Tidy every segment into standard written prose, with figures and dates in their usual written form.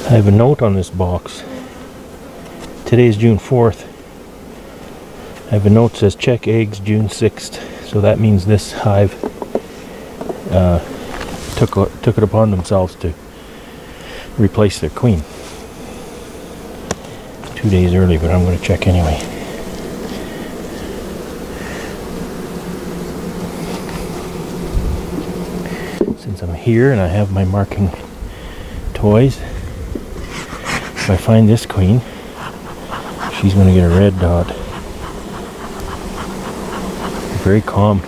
I have a note on this box. Today's June 4th. I have a note that says check eggs June 6th. So that means this hive took it upon themselves to replace their queen. 2 days early, but I'm going to check anyway. Since I'm here and I have my marking toys, if I find this queen, she's going to get a red dot. Very calm.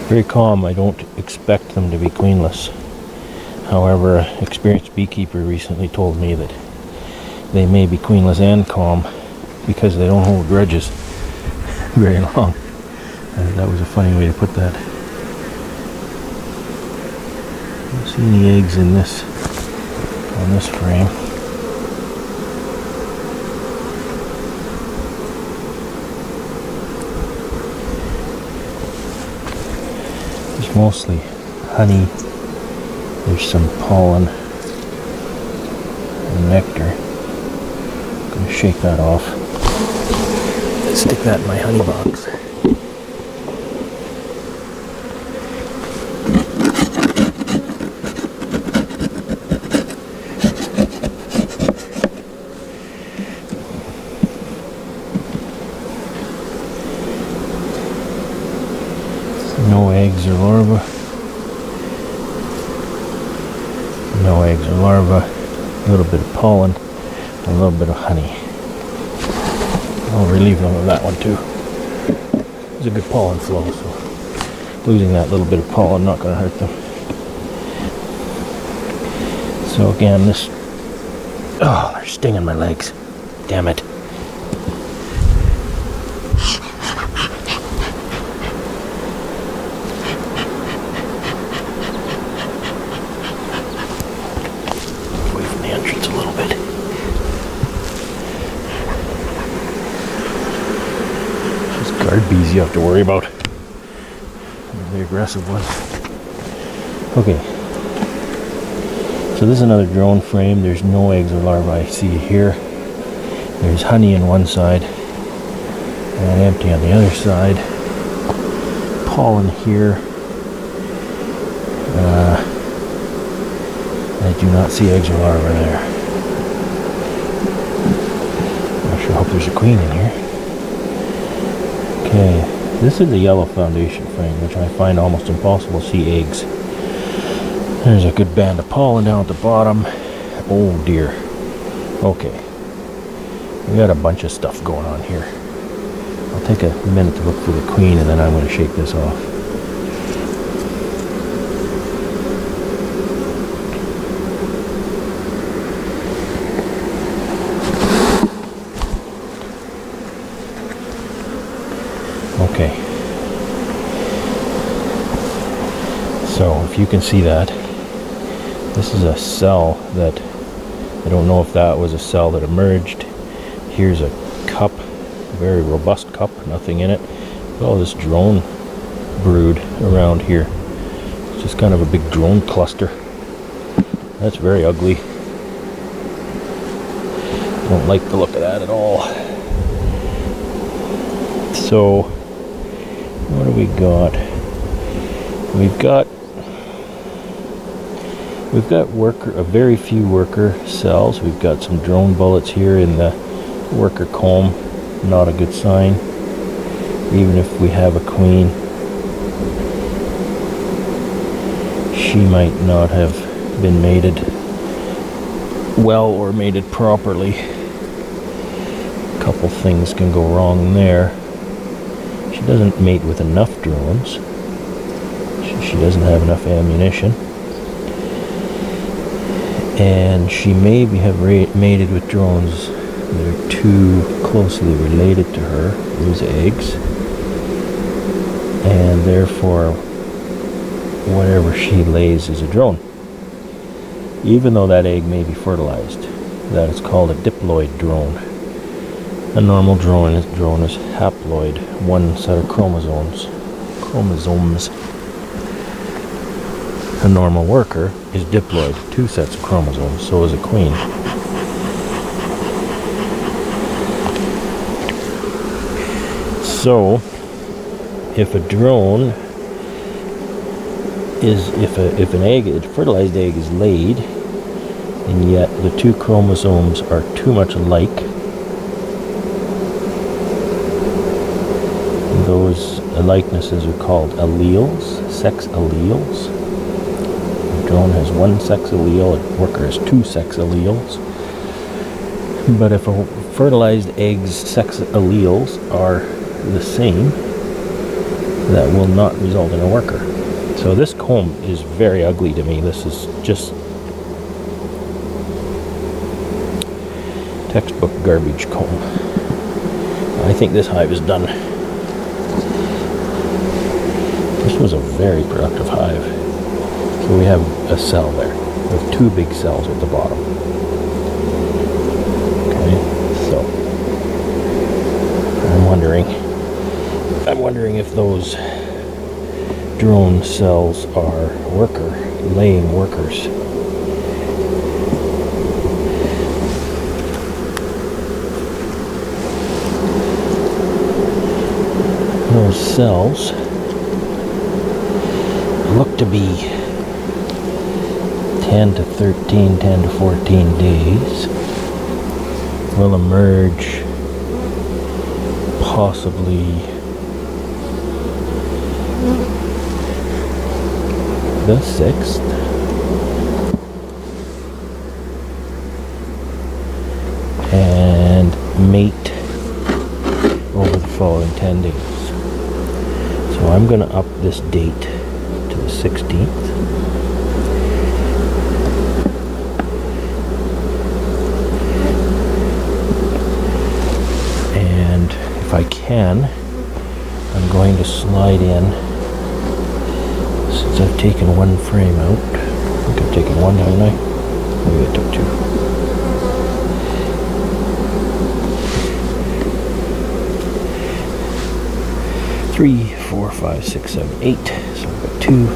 Very calm. I don't expect them to be queenless. However, an experienced beekeeper recently told me that they may be queenless and calm because they don't hold grudges very long. That was a funny way to put that. Don't see any eggs in this on this frame. There's mostly honey. There's some pollen and nectar. I'm going to shake that off. Stick that in my honey box. No eggs or larvae. No eggs or larvae. A little bit of pollen. A little bit of honey. I'll relieve them of that one too. There's a good pollen flow, so losing that little bit of pollen not going to hurt them. So again, this... Oh, they're stinging my legs. Damn it. Guard bees you have to worry about. The aggressive ones. Okay. So this is another drone frame. There's no eggs or larvae I see here. There's honey on one side and empty on the other side. Pollen here. I do not see eggs or larvae there. I sure hope there's a queen in here. Okay, this is a yellow foundation frame, which I find almost impossible to see eggs. There's a good band of pollen down at the bottom. Oh dear. Okay. We got a bunch of stuff going on here. I'll take a minute to look for the queen and then I'm going to shake this off. Okay, so if you can see that, this is a cell that, I don't know if that was a cell that emerged. Here's a cup, a very robust cup, nothing in it. All this drone brood around here. It's just kind of a big drone cluster. That's very ugly. Don't like the look of that at all. So, what do we got? We've got a very few worker cells. We've got some drone bullets here in the worker comb. Not a good sign. Even if we have a queen, she might not have been mated well or mated properly. A couple things can go wrong there. She doesn't mate with enough drones. She doesn't have enough ammunition. And she may have mated with drones that are too closely related to her, those eggs. And therefore, whatever she lays is a drone. Even though that egg may be fertilized. That is called a diploid drone. A normal drone is haploid, one set of chromosomes. A normal worker is diploid, two sets of chromosomes. So is a queen. So, if a drone is, if an egg, a fertilized egg is laid, and yet the two chromosomes are too much alike, those likenesses are called alleles, sex alleles. The drone has one sex allele, a worker has two sex alleles. But if a fertilized egg's sex alleles are the same, that will not result in a worker. So this comb is very ugly to me. This is just textbook garbage comb. I think this hive is done. This was a very productive hive. So we have a cell there with two big cells at the bottom. Okay, so I'm wondering if those drone cells are laying workers. Those cells look to be 10 to 13, 10 to 14 days. Will emerge possibly the 6th. And mate over the following 10 days. So I'm going to up this date to the 16th. And if I can, I'm going to slide in, since I've taken one frame out. I think I've taken one, haven't I? Maybe I took two. 3, 4, 5, 6, 7, 8. So I've got 2.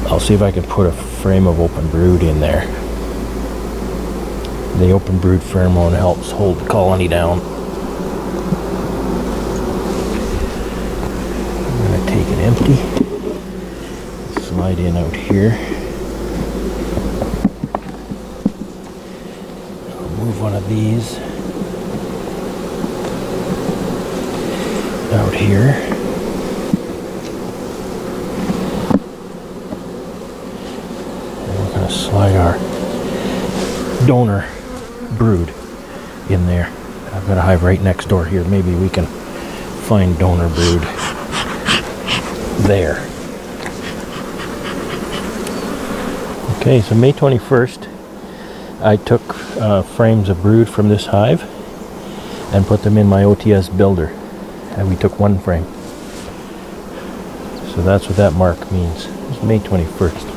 I'll see if I can put a frame of open brood in there. The open brood pheromone helps hold the colony down. I'm going to take it empty. Slide in out here. I'll move one of these out here. And we're going to slide our donor brood in there. I've got a hive right next door here. Maybe we can find donor brood there. Okay, so May 21st, I took frames of brood from this hive and put them in my OTS builder. And we took one frame. So that's what that mark means. It was May 21st.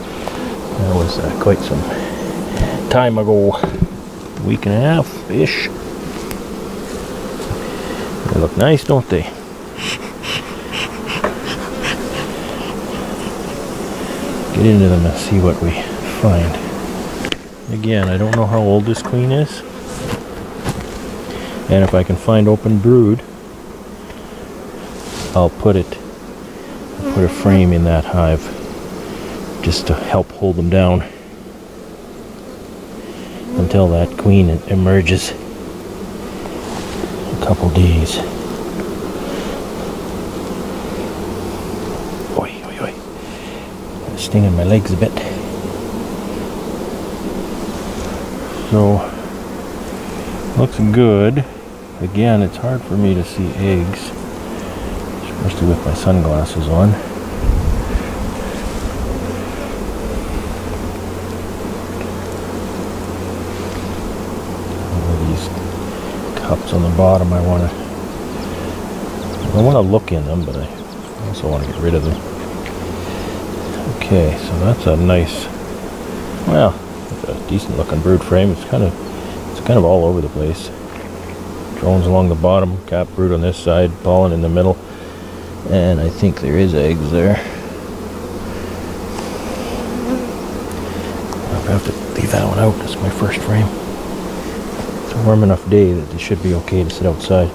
That was quite some time ago. A week and a half-ish. They look nice, don't they? Get into them and see what we find. Again, I don't know how old this queen is. And if I can find open brood, I'll put a frame in that hive just to help hold them down until that queen emerges a couple days. Oi, oi, oi. It's stinging my legs a bit. So, looks good. Again, it's hard for me to see eggs, especially with my sunglasses on. All of these cups on the bottom, I want to look in them, but I also want to get rid of them. Okay, so that's a nice, well, a decent looking brood frame. It's kind of all over the place. Drones along the bottom, cap brood on this side, pollen in the middle, and I think there is eggs there. I'll have to leave that one out. That's my first frame. It's a warm enough day that it should be okay to sit outside.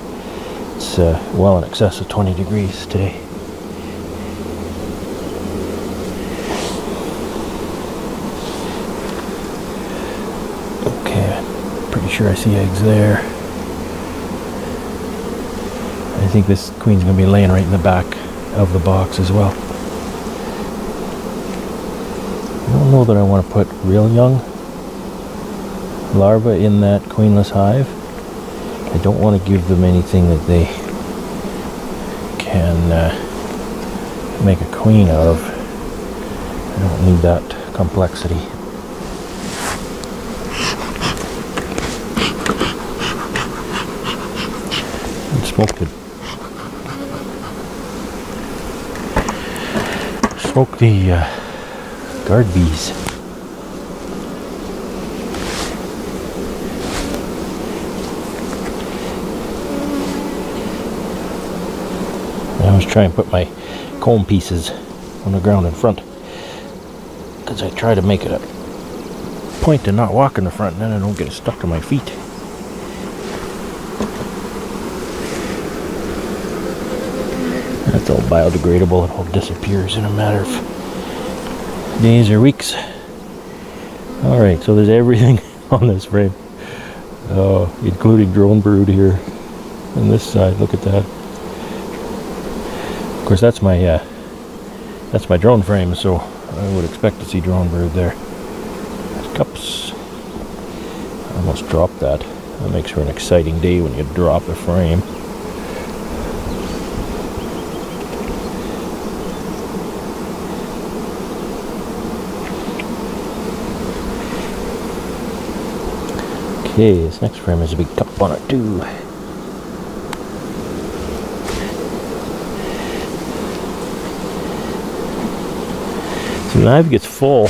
It's well in excess of 20 degrees today. Okay, pretty sure I see eggs there. I think this queen's going to be laying right in the back of the box as well. I don't know that I want to put real young larvae in that queenless hive. I don't want to give them anything that they can make a queen out of. I don't need that complexity. And smoke the guard bees. I always try and put my comb pieces on the ground in front, because I try to make it a point to not walk in the front, and then I don't get it stuck to my feet. That's all biodegradable. It all disappears in a matter of days or weeks. Alright, so there's everything on this frame, including drone brood here on this side. Look at that. Of course, that's my drone frame, so I would expect to see drone brood there. Cups. I almost dropped that. That makes for an exciting day when you drop a frame. Okay, this next frame has a big cup on it too. So the hive gets full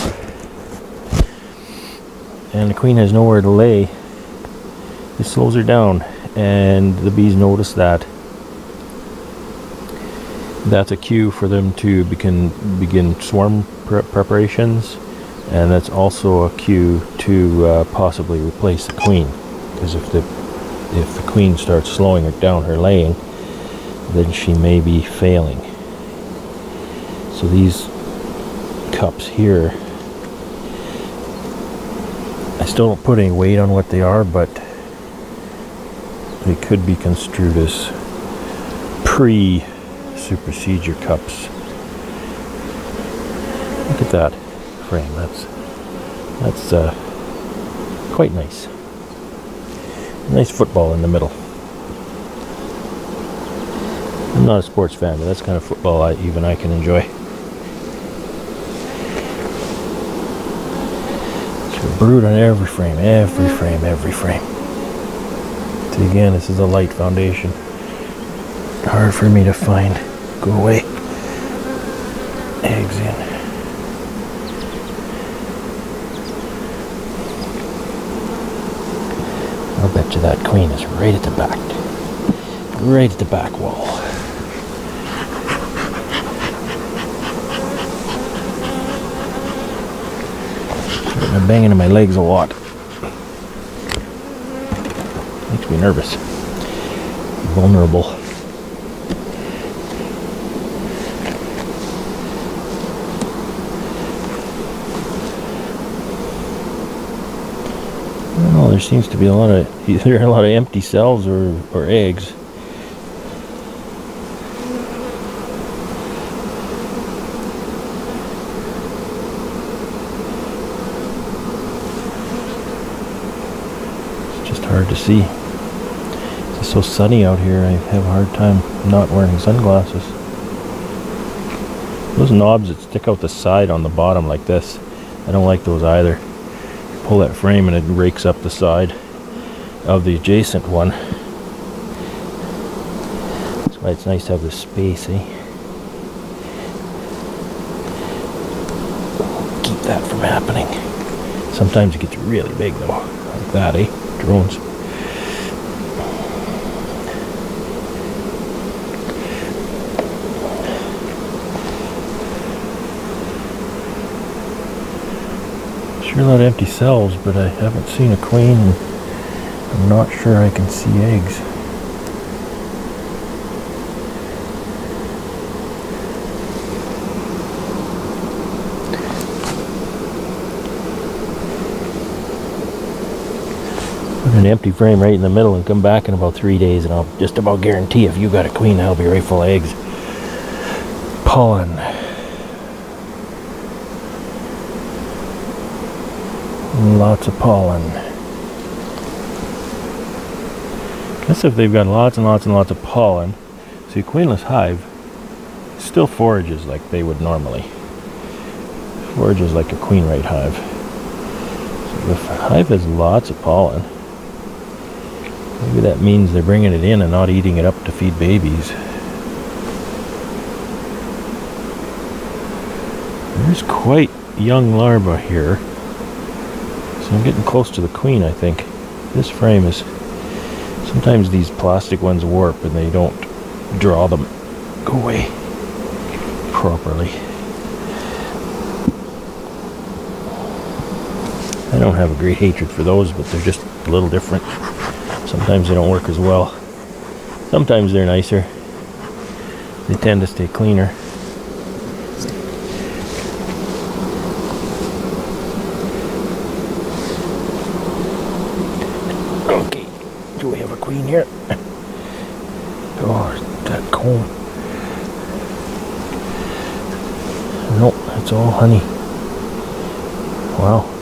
and the queen has nowhere to lay. It slows her down, and the bees notice that. That's a cue for them to begin swarm preparations. And that's also a cue to possibly replace the queen, because if the queen starts slowing her down her laying, then she may be failing. So these cups here, I still don't put any weight on what they are, but they could be construed as pre-supersedure cups. Look at that frame. That's quite nice. Nice football in the middle. I'm not a sports fan, but that's kind of football even I can enjoy. So brood on every frame, every frame, every frame. So again, this is a light foundation. Hard for me to find. Go away. Eggs in. I'll bet you that queen is right at the back. Right at the back wall. I'm banging in my legs a lot. Makes me nervous. Vulnerable. Well, there seems to be either a lot of empty cells or eggs. It's just hard to see. It's so sunny out here, I have a hard time not wearing sunglasses. Those knobs that stick out the side on the bottom like this, I don't like those either. Pull that frame and it rakes up the side of the adjacent one. That's why it's nice to have this space, eh? Keep that from happening. Sometimes it gets really big though, like that, eh? Drones. Sure, a lot of empty cells, but I haven't seen a queen, and I'm not sure I can see eggs. Put an empty frame right in the middle and come back in about 3 days, and I'll just about guarantee if you got a queen, that'll be right full of eggs. Pollen. Lots of pollen. Guess if they've got lots and lots and lots of pollen, see, a queenless hive still forages like they would normally. Forages like a queen-right hive. So if a hive has lots of pollen, maybe that means they're bringing it in and not eating it up to feed babies. There's quite young larvae here. So I'm getting close to the queen, I think. This frame is... Sometimes these plastic ones warp and they don't draw them away properly. I don't have a great hatred for those, but they're just a little different. Sometimes they don't work as well. Sometimes they're nicer. They tend to stay cleaner. Okay, do we have a queen here? Oh, that comb. Nope, that's all honey. Wow.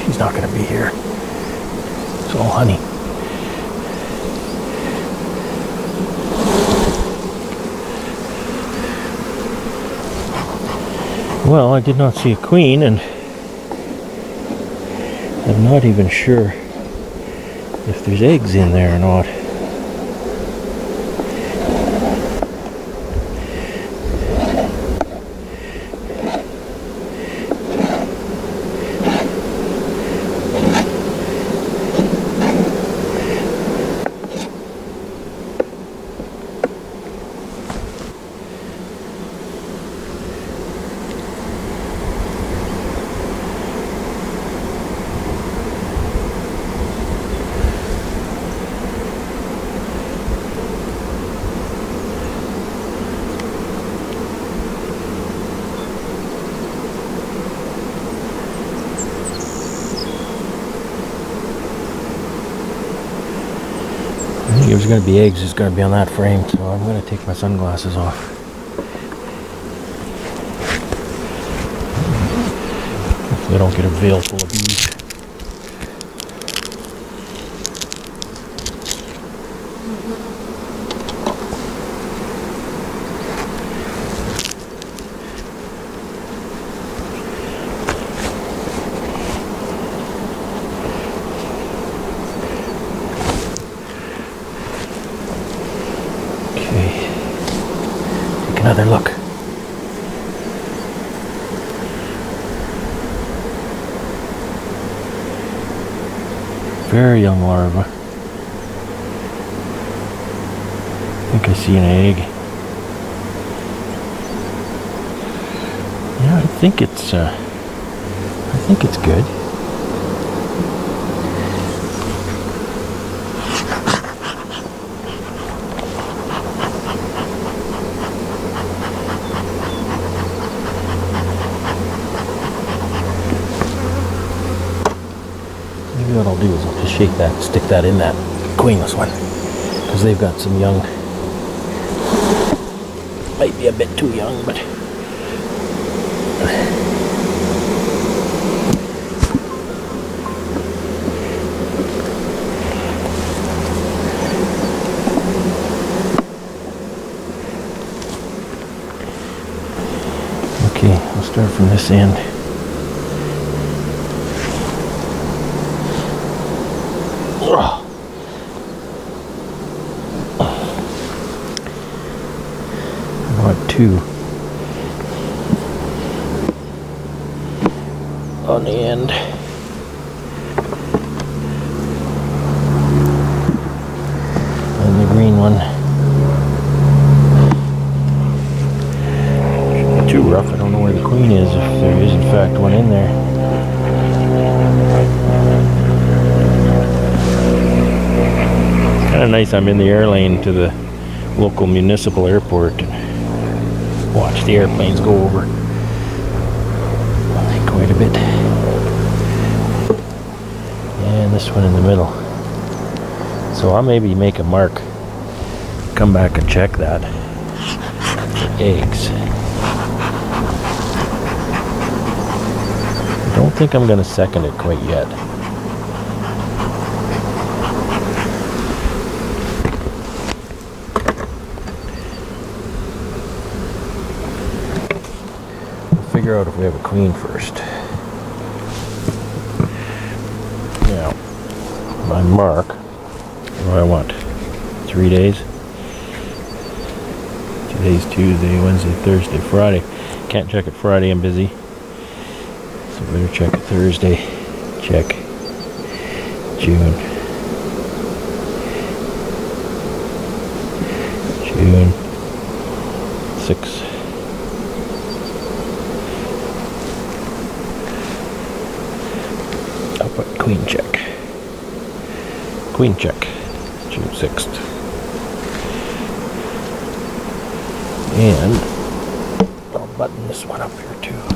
She's not going to be here. It's all honey. Well, I did not see a queen, and I'm not even sure if there's eggs in there or not. I think if there's going to be eggs, it's going to be on that frame, so I'm going to take my sunglasses off. Hopefully I don't get a veil full of bees. Another look. Very young larva. I think I see an egg. Yeah, I think it's good. What I'll do is I'll just shake that, stick that in that queenless one, because they've got some young. Might be a bit too young, but okay, I'll start from this end. 2 on the end. And the green one. Shouldn't be too rough. I don't know where the queen is, if there is in fact one in there. Kind of nice. I'm in the air lane to the local municipal airport and watch the airplanes go over quite a bit. And this one in the middle. So I'll maybe make a mark, come back and check that for eggs. I don't think I'm going to second it quite yet. Figure out if we have a queen first. Now, my mark, what do I want? 3 days? Today's Tuesday, Wednesday, Thursday, Friday. Can't check it Friday, I'm busy. So better check it Thursday. Check June. June 6. I'll put queen check. Queen check. June 6th. And I'll button this one up here too.